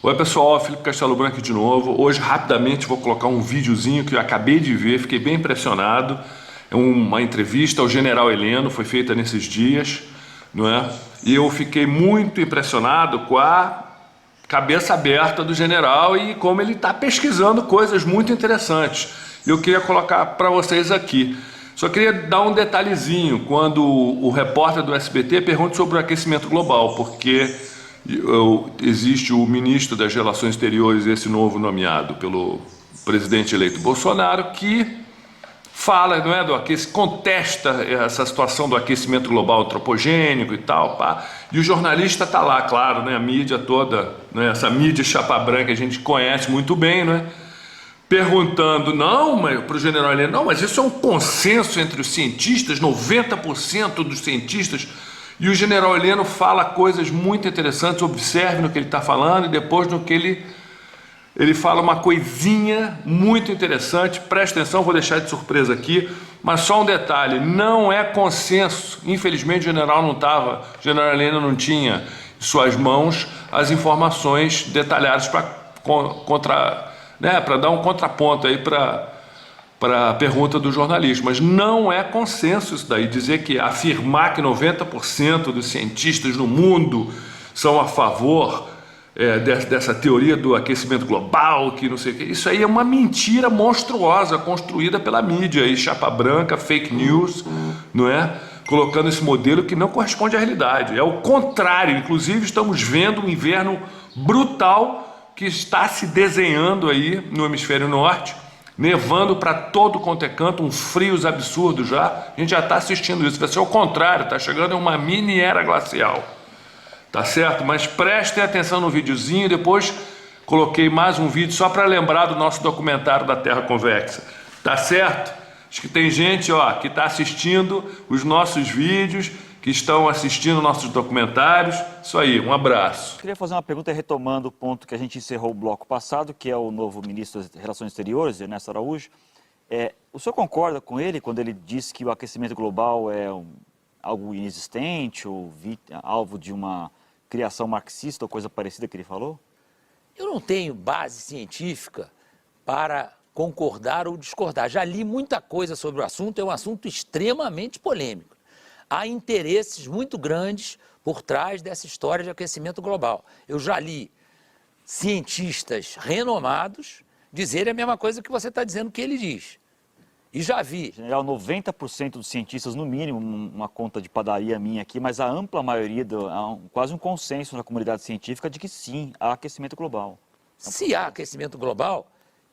Oi pessoal, Felipe Castelo Branco de novo. Hoje rapidamente vou colocar um videozinho que eu acabei de ver, fiquei bem impressionado. É uma entrevista ao General Heleno, foi feita nesses dias, não é? E eu fiquei muito impressionado com a cabeça aberta do general e como ele está pesquisando coisas muito interessantes. Eu queria colocar para vocês aqui. Só queria dar um detalhezinho quando o repórter do SBT pergunta sobre o aquecimento global, porque existe o ministro das Relações Exteriores, esse novo nomeado pelo presidente eleito Bolsonaro, que fala, não é, contesta essa situação do aquecimento global antropogênico e tal, pá. E o jornalista está lá, claro, né, a mídia toda, né, essa mídia chapa branca que a gente conhece muito bem, né, perguntando, não, para o general Heleno, não, mas isso é um consenso entre os cientistas, 90% dos cientistas. E o general Heleno fala coisas muito interessantes, observe no que ele está falando e depois no que ele fala uma coisinha muito interessante, presta atenção, vou deixar de surpresa aqui, mas só um detalhe, não é consenso, infelizmente o general Heleno não tinha em suas mãos as informações detalhadas para dar um contraponto aí para a pergunta do jornalista, mas não é consenso isso daí, afirmar que 90% dos cientistas no mundo são a favor dessa teoria do aquecimento global, que não sei o que, isso aí é uma mentira monstruosa construída pela mídia, aí, chapa branca, fake news, não é? Colocando esse modelo que não corresponde à realidade, é o contrário, inclusive estamos vendo um inverno brutal que está se desenhando aí no hemisfério norte, nevando para todo quanto é canto, uns frios absurdos já, a gente já está assistindo isso, vai ser o contrário, está chegando uma mini era glacial, tá certo? Mas prestem atenção no videozinho, depois coloquei mais um vídeo só para lembrar do nosso documentário da Terra Convexa, tá certo? Acho que tem gente que está assistindo os nossos vídeos, que estão assistindo nossos documentários, isso aí, um abraço. Queria fazer uma pergunta retomando o ponto que a gente encerrou o bloco passado, que é o novo ministro das Relações Exteriores, Ernesto Araújo. O senhor concorda com ele quando ele diz que o aquecimento global é algo inexistente ou alvo de uma criação marxista ou coisa parecida que ele falou? Eu não tenho base científica para concordar ou discordar. Já li muita coisa sobre o assunto, é um assunto extremamente polêmico. Há interesses muito grandes por trás dessa história de aquecimento global. Eu já li cientistas renomados dizerem a mesma coisa que você está dizendo que ele diz. E já vi... General, 90% dos cientistas, no mínimo, uma conta de padaria minha aqui, mas a ampla maioria, quase um consenso na comunidade científica de que sim, há aquecimento global. Se há aquecimento global,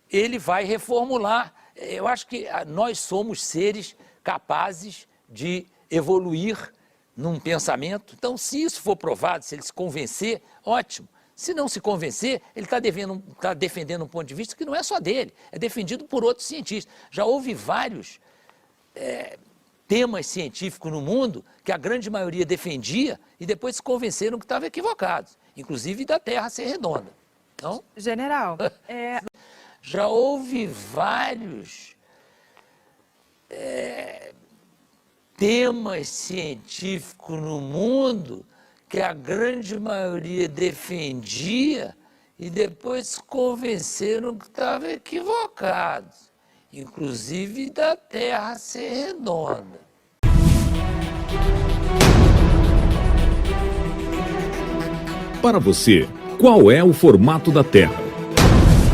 ele vai reformular. Eu acho que nós somos seres capazes de evoluir num pensamento. Então, se isso for provado, se ele se convencer, ótimo. Se não se convencer, ele está defendendo um ponto de vista que não é só dele, é defendido por outros cientistas. Já houve vários temas científicos no mundo que a grande maioria defendia e depois se convenceram que estavam equivocados, inclusive da Terra ser redonda. Então, general, já houve vários temas científicos no mundo que a grande maioria defendia e depois se convenceram que estavam equivocados, inclusive da Terra ser redonda. Para você, qual é o formato da Terra?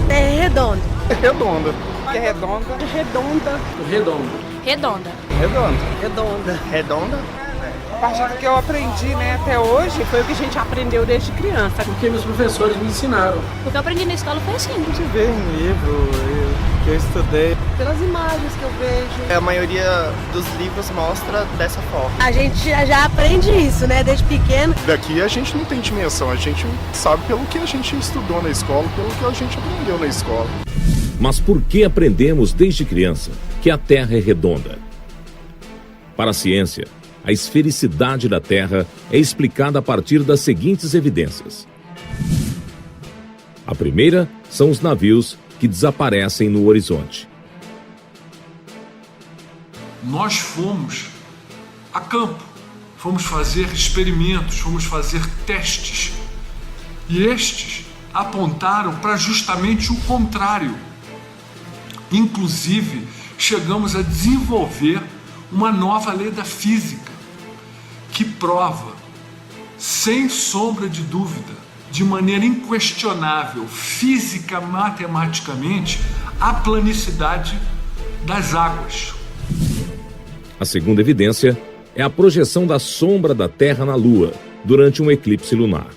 é redondo. É redonda. É redonda. É redonda. Redonda. Redonda. Redonda. Redonda. Redonda? A partir do que eu aprendi, até hoje, foi o que a gente aprendeu desde criança. Porque meus professores me ensinaram. O que eu aprendi na escola foi assim. A gente vê em livro, que eu estudei. Pelas imagens que eu vejo. A maioria dos livros mostra dessa forma. A gente já aprende isso, né, desde pequeno. Daqui a gente não tem dimensão, a gente sabe pelo que a gente estudou na escola, pelo que a gente aprendeu na escola. Mas por que aprendemos desde criança que a Terra é redonda? Para a ciência, a esfericidade da Terra é explicada a partir das seguintes evidências. A primeira são os navios que desaparecem no horizonte. Nós fomos a campo, fomos fazer experimentos, fomos fazer testes. E estes apontaram para justamente o contrário. Inclusive, chegamos a desenvolver uma nova lei da física que prova, sem sombra de dúvida, de maneira inquestionável, física, matematicamente, a planicidade das águas. A segunda evidência é a projeção da sombra da Terra na Lua durante um eclipse lunar.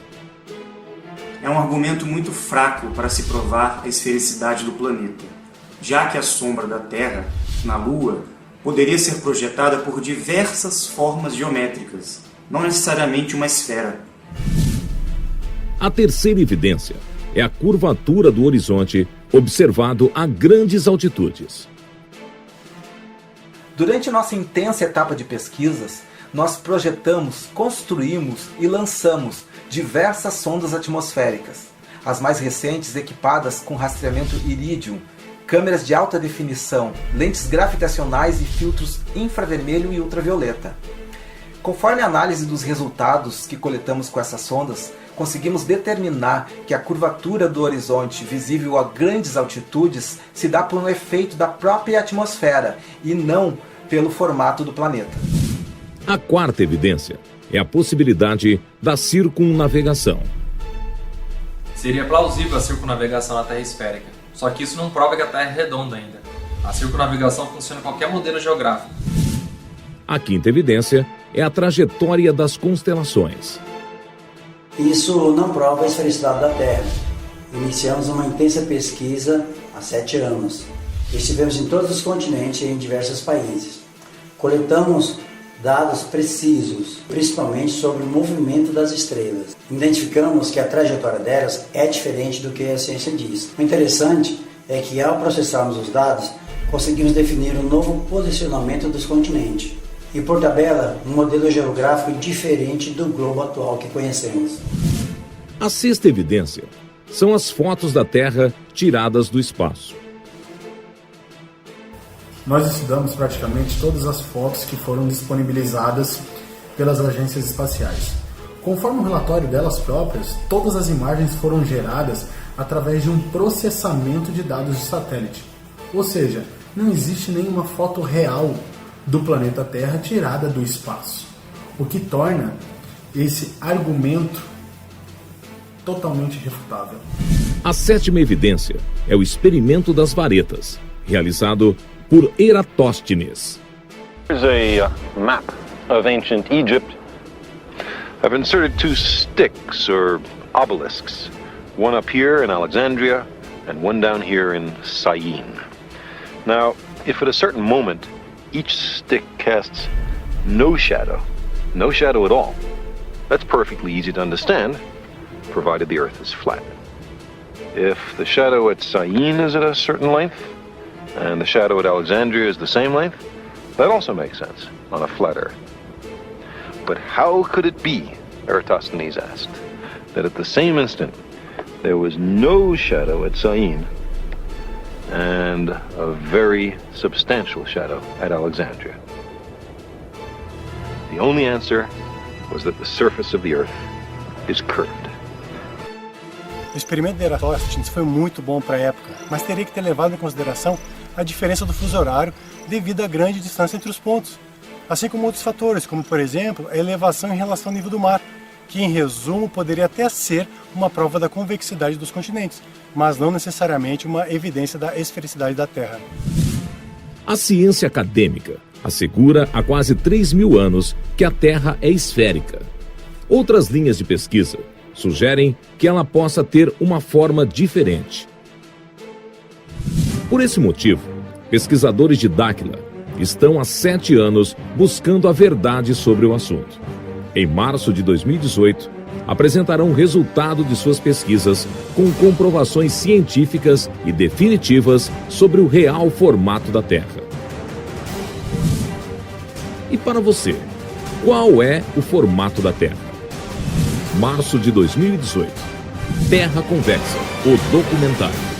É um argumento muito fraco para se provar a esfericidade do planeta, já que a sombra da Terra na Lua poderia ser projetada por diversas formas geométricas, não necessariamente uma esfera. A terceira evidência é a curvatura do horizonte observado a grandes altitudes. Durante nossa intensa etapa de pesquisas, nós projetamos, construímos e lançamos diversas sondas atmosféricas, as mais recentes equipadas com rastreamento Iridium, câmeras de alta definição, lentes gravitacionais e filtros infravermelho e ultravioleta. Conforme a análise dos resultados que coletamos com essas sondas, conseguimos determinar que a curvatura do horizonte visível a grandes altitudes se dá por um efeito da própria atmosfera e não pelo formato do planeta. A quarta evidência é a possibilidade da circunnavegação. Seria plausível a circunnavegação na Terra esférica, só que isso não prova que a Terra é redonda ainda. A circunnavegação funciona em qualquer modelo geográfico. A quinta evidência é a trajetória das constelações. Isso não prova a esfericidade da Terra. Iniciamos uma intensa pesquisa há 7 anos. Estivemos em todos os continentes e em diversos países. Coletamos dados precisos, principalmente sobre o movimento das estrelas. Identificamos que a trajetória delas é diferente do que a ciência diz. O interessante é que, ao processarmos os dados, conseguimos definir um novo posicionamento dos continentes. E, por tabela, um modelo geográfico diferente do globo atual que conhecemos. A sexta evidência são as fotos da Terra tiradas do espaço. Nós estudamos praticamente todas as fotos que foram disponibilizadas pelas agências espaciais. Conforme o relatório delas próprias, todas as imagens foram geradas através de um processamento de dados de satélite. Ou seja, não existe nenhuma foto real do planeta Terra tirada do espaço, o que torna esse argumento totalmente irrefutável. A sétima evidência é o experimento das varetas, realizado por Eratosthenes. Here's a map of ancient Egypt. I've inserted 2 sticks or obelisks, one up here in Alexandria and one down here in Syene. Now, if at a certain moment each stick casts no shadow at all, that's perfectly easy to understand, provided the Earth is flat. If the shadow at Syene is at a certain length, and the shadow at Alexandria is the same length, that also makes sense on a flat Earth. But how could it be, Eratosthenes asked, that at the same instant there was no shadow at Syene and a very substantial shadow at Alexandria? The only answer was that the surface of the Earth is curved. O experimento de Eratosthenes foi muito bom para a época, mas teria que ter levado em consideração a diferença do fuso horário devido à grande distância entre os pontos, assim como outros fatores, como por exemplo a elevação em relação ao nível do mar, que em resumo poderia até ser uma prova da convexidade dos continentes, mas não necessariamente uma evidência da esfericidade da Terra. A ciência acadêmica assegura há quase 3.000 anos que a Terra é esférica. Outras linhas de pesquisa sugerem que ela possa ter uma forma diferente. Por esse motivo, pesquisadores de Dáquila estão há 7 anos buscando a verdade sobre o assunto. Em março de 2018, apresentarão o resultado de suas pesquisas com comprovações científicas e definitivas sobre o real formato da Terra. E para você, qual é o formato da Terra? Março de 2018. Terra Convexa, o documentário.